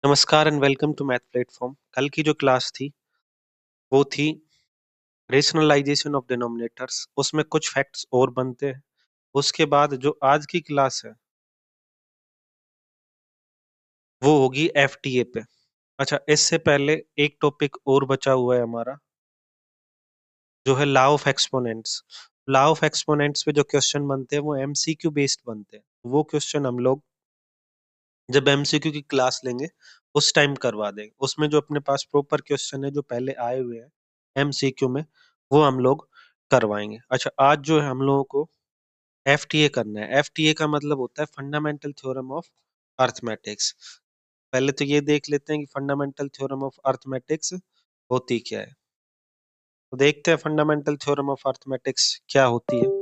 नमस्कार and welcome to math platform. कल की जो क्लास थी वो थी रेशनलाइजेशन ऑफ डिनोमिनेटर्स। उसमें कुछ फैक्ट्स और बनते हैं। उसके बाद जो आज की क्लास है वो होगी एफटीए पे। अच्छा, इससे पहले एक टॉपिक और बचा हुआ है हमारा, जो है law of exponents. Law of exponents पे जो क्वेश्चन बनते हैं वो एमसीक्यू बेस्ड बनते हैं। वो क्वेश्चन हम लोग जब एमसीक्यू की क्लास लेंगे उस टाइम करवा देंगे। उसमें जो अपने पास प्रॉपर क्वेश्चन है जो पहले आए हुए हैं एमसीक्यू में, वो हम लोग करवाएंगे। अच्छा, आज जो है हम लोगों को एफटीए करना है। एफटीए का मतलब होता है फंडामेंटल थ्योरम ऑफ अर्थमेटिक्स। पहले तो ये देख लेते हैं कि फंडामेंटल थ्योरम ऑफ अर्थमेटिक्स होती क्या है। तो देखते हैं फंडामेंटल थ्योरम ऑफ अर्थमेटिक्स क्या होती है।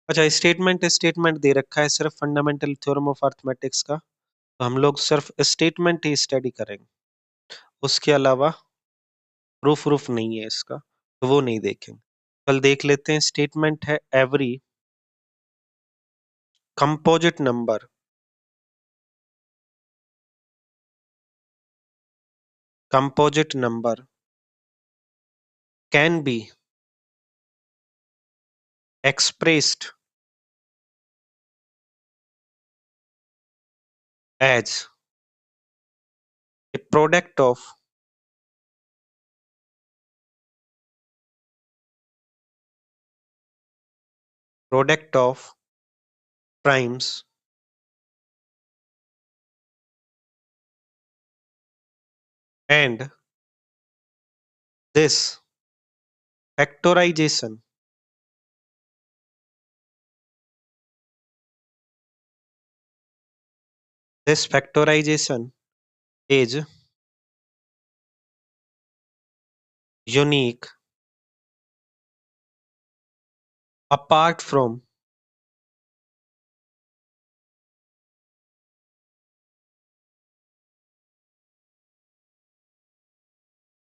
अच्छा, स्टेटमेंट स्टेटमेंट दे रखा है सिर्फ फंडामेंटल थ्योरम ऑफ अर्थमेटिक्स का, तो हम लोग सिर्फ स्टेटमेंट ही स्टडी करेंगे। उसके अलावा प्रूफ नहीं है इसका, तो वो नहीं देखेंगे। कल देख लेते हैं। स्टेटमेंट है every composite number can be expressed as a product of primes and this factorization this factorization is unique apart from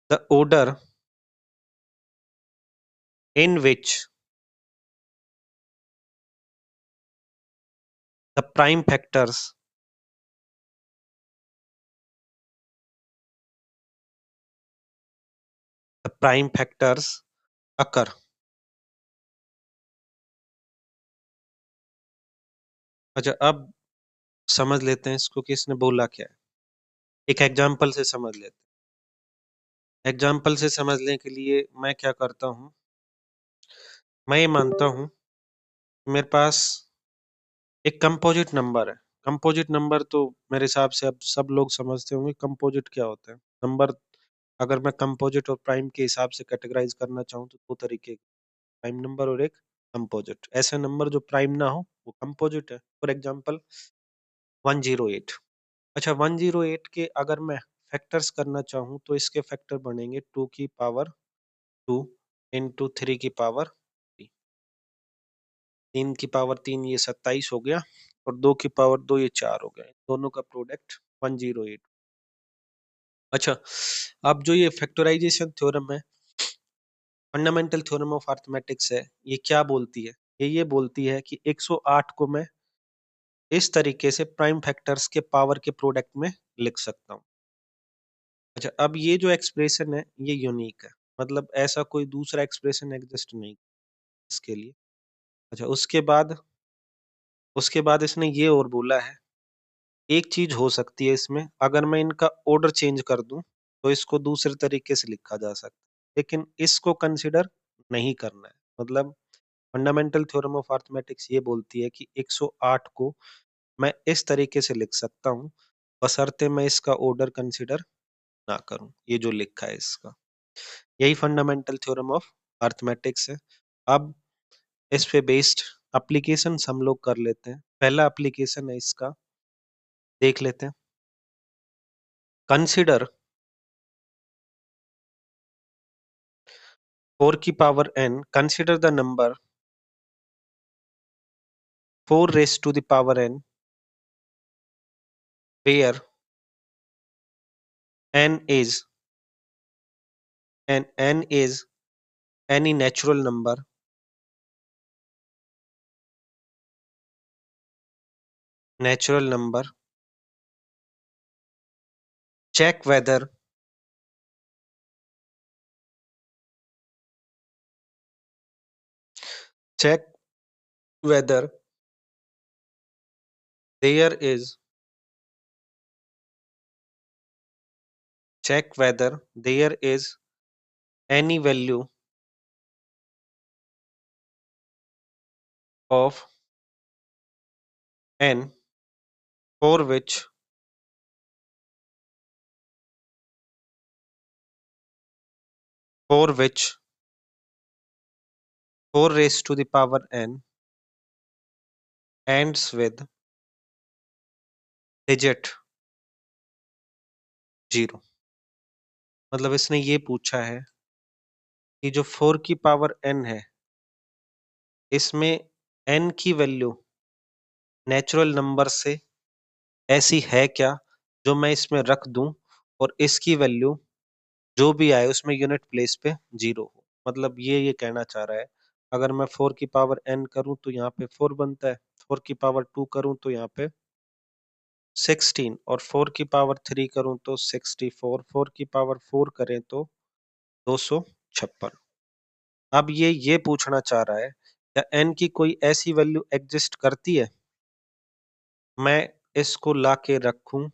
the order in which the prime factors occur। अच्छा, अब समझ लेते हैं इसको कि इसने बोला क्या है। एक एग्जाम्पल से समझ लेते हैं। एग्जाम्पल से समझने के लिए मैं क्या करता हूँ, मैं ये मानता हूँ मेरे पास एक कंपोजिट नंबर है। कंपोजिट नंबर तो मेरे हिसाब से अब सब लोग समझते होंगे कंपोजिट क्या होता है। नंबर अगर मैं कंपोजिट और प्राइम के हिसाब से कैटेगराइज करना चाहूँ तो दो तरीके, प्राइम नंबर और एक कंपोजिट। ऐसे नंबर जो प्राइम ना हो वो कंपोजिट है। For example 108। अच्छा, 108 के अगर मैं फैक्टर्स करना चाहूँ तो इसके फैक्टर बनेंगे 2 की पावर 2 इंटू 3 की पावर 3। 3 की पावर 3 ये 27 हो गया, और 2 की पावर 2 ये 4 हो गया। दोनों का प्रोडक्ट 108। अच्छा, अब जो ये फैक्टराइजेशन थ्योरम है, फंडामेंटल थ्योरम ऑफ अर्थमेटिक्स है, ये क्या बोलती है? ये बोलती है कि 108 को मैं इस तरीके से प्राइम फैक्टर्स के पावर के प्रोडक्ट में लिख सकता हूँ। अच्छा, अब ये जो एक्सप्रेशन है ये यूनिक है, मतलब ऐसा कोई दूसरा एक्सप्रेशन एग्जिस्ट नहीं इसके लिए। अच्छा, उसके बाद इसने ये और बोला है, एक चीज हो सकती है इसमें, अगर मैं इनका ऑर्डर चेंज कर दूं तो इसको दूसरे तरीके से लिखा जा सकता है, लेकिन इसको कंसिडर नहीं करना है। मतलब फंडामेंटल थ्योरम ऑफ अर्थमेटिक्स ये बोलती है कि 108 को मैं इस तरीके से लिख सकता हूँ, बशर्ते मैं इसका ऑर्डर कंसिडर ना करूं। ये जो लिखा है इसका, यही फंडामेंटल थ्योरम ऑफ अर्थमेटिक्स है। अब इस पे बेस्ड एप्लीकेशन हम लोग कर लेते हैं। पहला एप्लीकेशन है इसका, देख लेते हैं। कंसिडर 4 की power n, consider the number 4 raised to the power n where n is n is any natural number natural number, check whether check whether there is check whether there is any value of n for which for which 4 raised to the power n ends with digit 0। मतलब इसने ये पूछा है कि जो 4 की power n है, इसमें n की वैल्यू नेचुरल नंबर से ऐसी है क्या जो मैं इसमें रख दूं और इसकी वैल्यू जो भी आए उसमें यूनिट प्लेस पे 0 हो। मतलब ये कहना चाह रहा है, अगर मैं 4 की पावर n करूं तो यहाँ पे 4 बनता है, 4 की पावर 2 करूं तो यहाँ पे 16 और 4 की पावर 3 करूं तो 64, 4 की पावर 4 करें तो 256। अब ये पूछना चाह रहा है क्या n की कोई ऐसी वैल्यू एग्जिस्ट करती है मैं इसको ला के रखूं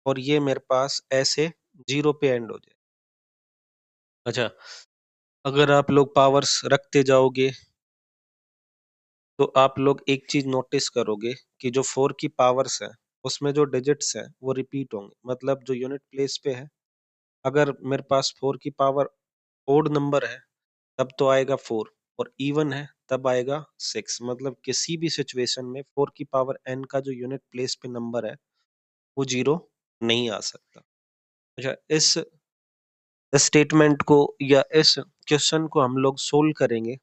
और ये मेरे पास ऐसे 0 पे एंड हो जाए। अच्छा, अगर आप लोग पावर्स रखते जाओगे तो आप लोग एक चीज नोटिस करोगे कि जो 4 की पावर्स है उसमें जो डिजिट्स है वो रिपीट होंगे। मतलब जो यूनिट प्लेस पे है, अगर मेरे पास 4 की पावर ओड नंबर है तब तो आएगा 4, और इवन है तब आएगा 6। मतलब किसी भी सिचुएशन में 4 की पावर n का जो यूनिट प्लेस पे नंबर है वो 0 नहीं आ सकता। अच्छा, इस स्टेटमेंट को या इस क्वेश्चन को हम लोग सोल्व करेंगे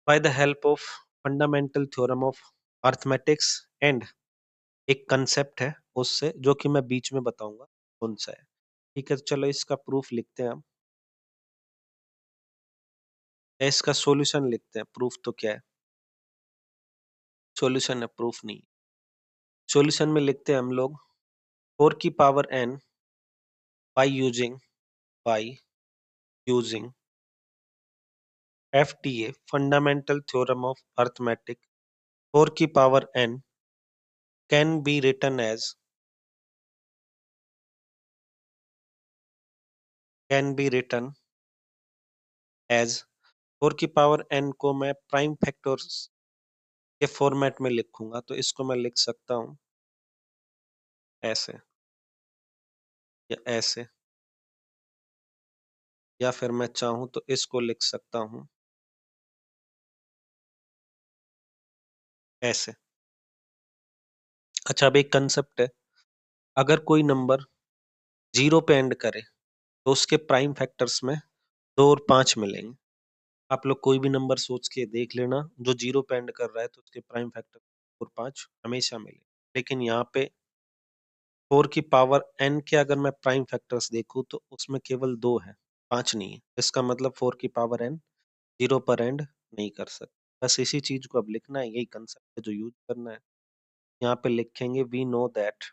by the help of fundamental theorem of arithmetics and एक कंसेप्ट है उससे, जो कि मैं बीच में बताऊंगा कौन सा है। ठीक है, तो चलो इसका प्रूफ लिखते हैं हम, या इसका सॉल्यूशन लिखते हैं। प्रूफ तो क्या है, सॉल्यूशन है, प्रूफ नहीं। सॉल्यूशन में लिखते हैं हम लोग 4 की power n by using FTA fundamental theorem of arithmetic, 4 की power n can be written as can be written as 4 की पावर n को मैं प्राइम फैक्टर्स के फॉर्मेट में लिखूंगा तो इसको मैं लिख सकता हूं ऐसे, या ऐसे, या फिर मैं चाहूं तो इसको लिख सकता हूं ऐसे। अच्छा, अब एक कंसेप्ट है, अगर कोई नंबर 0 पे एंड करे तो उसके प्राइम फैक्टर्स में 2 और 5 मिलेंगे। आप लोग कोई भी नंबर सोच के देख लेना जो 0 पे एंड कर रहा है तो उसके प्राइम फैक्टर 2 और 5 हमेशा मिले। लेकिन यहाँ पे 4 की पावर n के अगर मैं प्राइम फैक्टर्स देखूं तो उसमें केवल 2 है, 5 नहीं है। इसका मतलब 4 की पावर n 0 पर एंड नहीं कर सकते। बस इसी चीज को अब लिखना है, यही कंसेप्ट है जो यूज करना है। यहाँ पे लिखेंगे we know that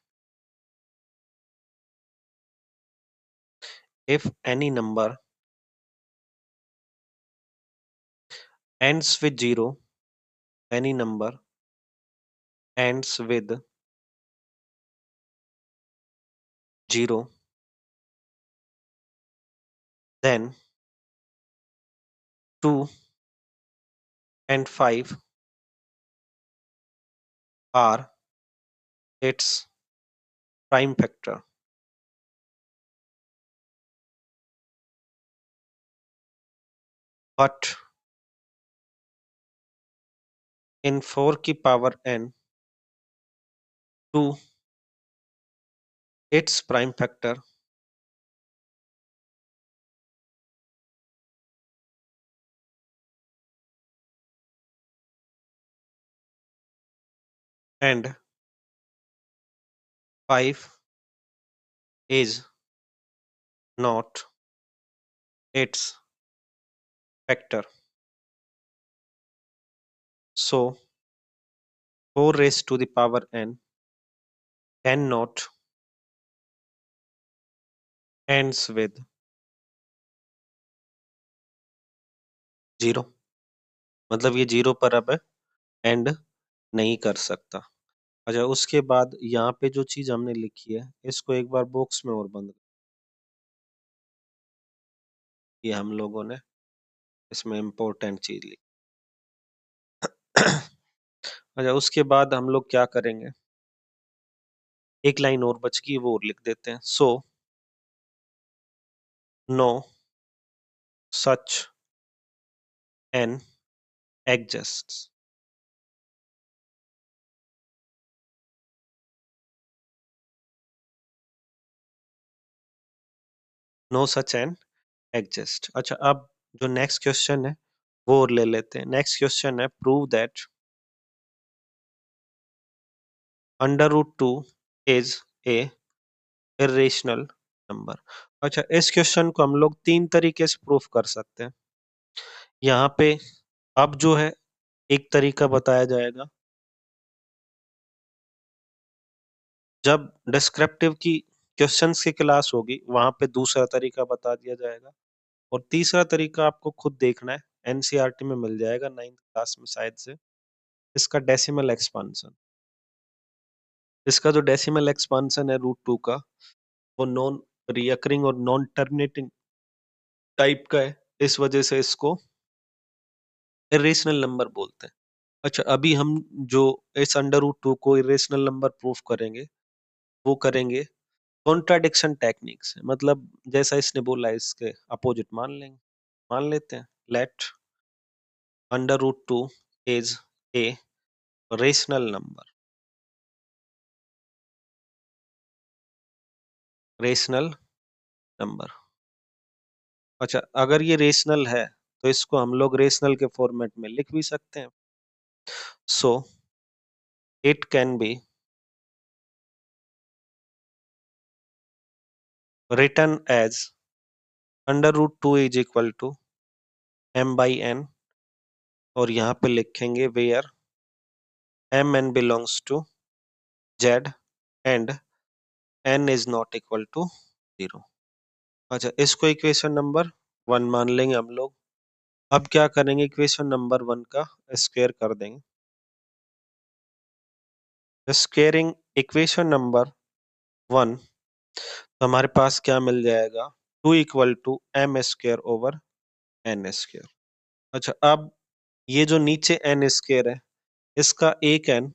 if any number ends with 0, any number ends with 0, then 2 and 5 are its prime factor. But in 4 की power n, 2 its prime factor and 5 is not its factor. So 4 raised to the power n cannot ends with 0, मतलब ये 0 पर अब and नहीं कर सकता। अच्छा, उसके बाद यहाँ पे जो चीज हमने लिखी है इसको एक बार बॉक्स में और बंद, ये हम लोगों ने इसमें इम्पोर्टेंट चीज लिखी। अच्छा, उसके बाद हम लोग क्या करेंगे, एक लाइन और बच गई वो और लिख देते हैं। So no such n exists. No such n exist. अच्छा, अब जो नेक्स्ट क्वेश्चन है वो और ले लेते हैं। नेक्स्ट क्वेश्चन है prove that under root two is a irrational number. अच्छा, इस क्वेश्चन को हम लोग 3 तरीके से प्रूफ कर सकते हैं। यहाँ पे अब जो है एक तरीका बताया जाएगा, जब डिस्क्रिप्टिव की क्वेश्चंस की क्लास होगी वहां पे दूसरा तरीका बता दिया जाएगा, और तीसरा तरीका आपको खुद देखना है, एनसीईआरटी में मिल जाएगा 9th क्लास में शायद से, इसका डेसिमल एक्सपांशन। इसका जो डेसिमल एक्सपांशन है रूट टू का, वो नॉन रियकरिंग और नॉन टर्मिनेटिंग टाइप का है, इस वजह से इसको इरेशनल नंबर बोलते हैं। अच्छा, अभी हम जो इस अंडर रूट टू को इरेशनल नंबर प्रूफ करेंगे वो करेंगे कॉन्ट्राडिक्शन टेक्निक से, मतलब जैसा इसने बोला है इसके अपोजिट मान लेंगे। मान लेते हैं let under root two is a rational number. Rational number. अच्छा, अगर ये रेशनल है तो इसको हम लोग रेशनल के फॉर्मेट में लिख भी सकते हैं। So it can be written as under root two is equal to m by n, और यहाँ पे लिखेंगे where m n belongs to Z and n is not equal to 0। अच्छा, इसको इक्वेशन नंबर 1 मान लेंगे हम लोग। अब क्या करेंगे, इक्वेशन नंबर 1 का स्क्वायर कर देंगे। स्क्वेयरिंग इक्वेशन नंबर 1, तो हमारे पास क्या मिल जाएगा, 2 equal to m square over n square. अच्छा, अब ये जो नीचे एन स्क्वायर है इसका एक एन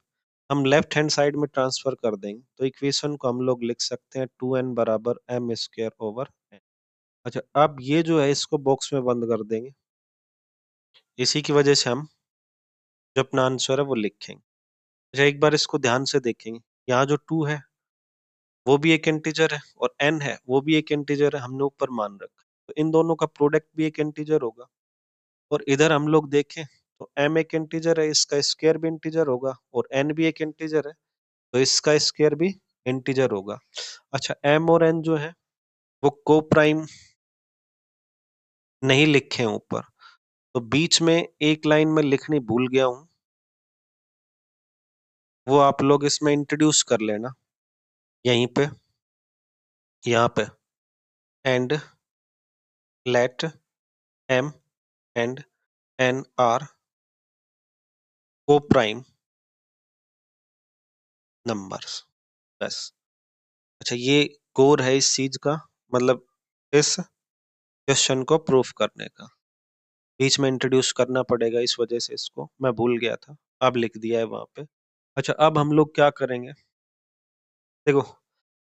हम लेफ्ट हैंड साइड में ट्रांसफर कर देंगे, तो इक्वेशन को हम लोग लिख सकते हैं 2n बराबर एम स्क्वायर ओवर एन। अच्छा, अब ये जो है इसको बॉक्स में बंद कर देंगे, इसी की वजह से हम जो अपना आंसर है वो लिखेंगे। अच्छा, एक बार इसको ध्यान से देखेंगे, यहाँ जो 2 है वो भी एक इंटीजर है और n है वो भी एक इंटीजर है, हमने ऊपर मान रखा, तो इन दोनों का प्रोडक्ट भी एक इंटीजर होगा। और इधर हम लोग देखें तो m एक इंटीजर है, इसका स्क्वायर भी इंटीजर होगा, और n भी एक इंटीजर है तो इसका स्क्वायर भी इंटीजर होगा। अच्छा, m और n जो है वो को प्राइम नहीं लिखे हैं ऊपर, तो बीच में एक लाइन में लिखनी भूल गया हूं, वो आप लोग इसमें इंट्रोड्यूस कर लेना यहीं पे, यहाँ पे and let m and n are coprime numbers, बस। अच्छा, ये कोर है इस चीज का, मतलब इस क्वेश्चन को प्रूफ करने का, बीच में इंट्रोड्यूस करना पड़ेगा, इस वजह से इसको मैं भूल गया था, अब लिख दिया है वहां पे। अच्छा, अब हम लोग क्या करेंगे, देखो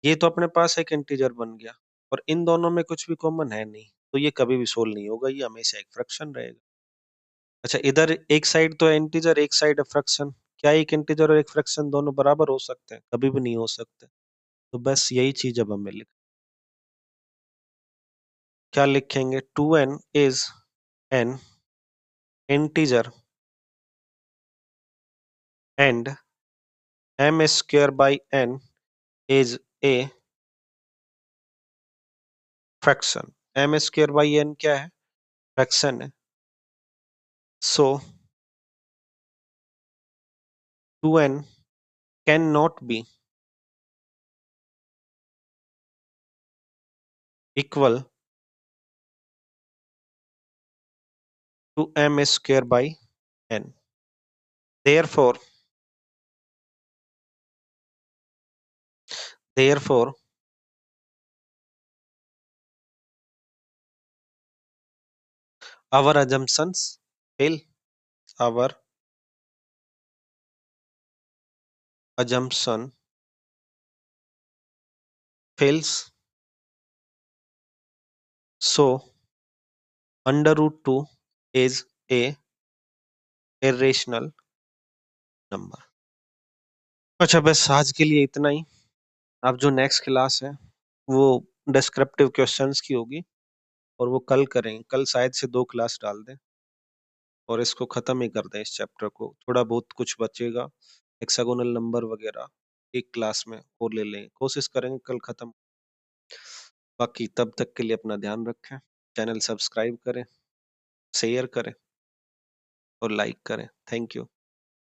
ये तो अपने पास एक इंटीजर बन गया, और इन दोनों में कुछ भी कॉमन है नहीं, तो ये कभी भी सोल्व नहीं होगा, ये हमेशा एक फ्रैक्शन रहेगा। अच्छा, इधर एक साइड तो है इंटीजर, एक साइड है फ्रैक्शन, क्या एक इंटीजर और एक फ्रैक्शन दोनों बराबर हो सकते हैं? कभी भी नहीं हो सकते। तो बस यही चीज अब हमें लिख, क्या लिखेंगे, 2n is an integer and m square by n is a fraction। m square by n क्या है, फ्रैक्शन है। सो 2n cannot be equal to m square by n. Therefore, our assumptions fail. Our assumption fails. So, under root 2 is a irrational number. अच्छा, बस आज के लिए इतना ही। अब जो नेक्स्ट क्लास है वो डिस्क्रिप्टिव क्वेश्चंस की होगी और वो कल करेंगे। कल शायद से 2 क्लास डाल दें और इसको खत्म ही कर दें। इस चैप्टर को थोड़ा बहुत कुछ बचेगा, हेक्सागोनल नंबर वगैरह एक क्लास में और ले लें, कोशिश करेंगे कल खत्म। बाकी तब तक के लिए अपना ध्यान रखें, चैनल सब्सक्राइब करें, शेयर करें और लाइक करें। Thank you.